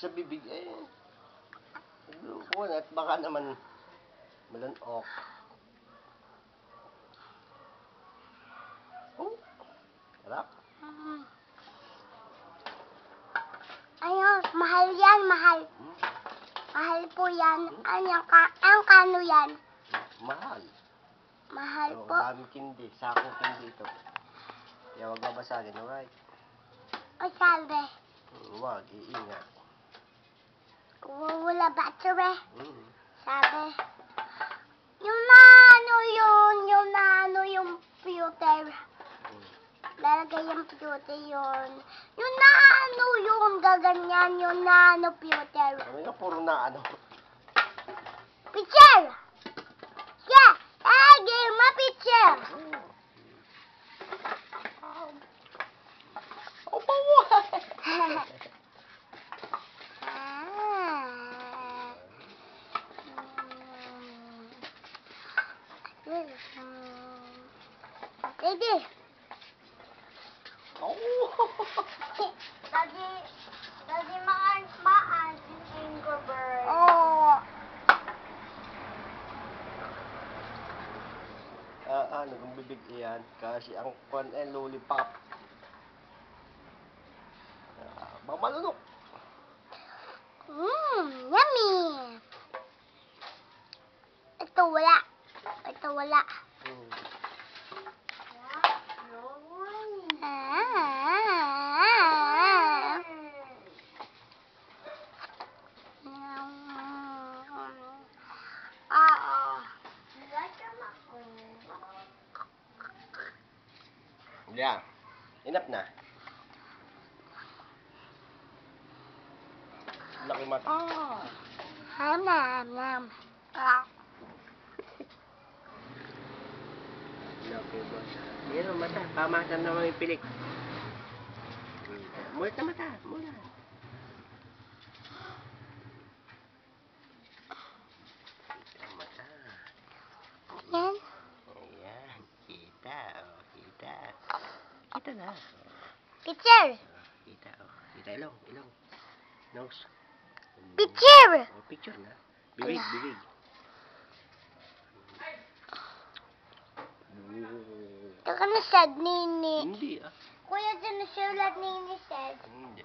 sa bibig eh. At baka naman malanok. Oh, sarap. Ayun, mahal yan, mahal. Mahal po yan. Ang kano yan? Mahal. Mahal Oh, po. daming kindi. Sakong kindi ito. Kaya wag babasagin, alright? O sabi, Wag, iingat. wala battery. Sabi, yung computer. Lalagay yung computer yun. Yung gaganyan, yung computer. Ano yung puro na ano? Picture! Yeah! Lagay mo picture! Oh, bawa! Daddy! Oh! Daddy, maan yung Angry Bird. Oo. Ano kung bibig iyan? Kasi ang kwan lollipop. Mamalunok. Yummy! Ito wala. Yeah. Enough na. Laki mata. Ham. Laki mata. Yan mata. Pamasan naman yung pilik. Mulat na mata. Mulat. Kita mata. Yan. Ayan. Kita. Oh, kita. Kita na. Picture! Kita. Oh. Kita ilong. Nose. Picture! Oh, picture na. Bibig. Ito ka na sad, Nini. Hindi ah. Kuya, dyan na siya ulat, Nini said. Hindi.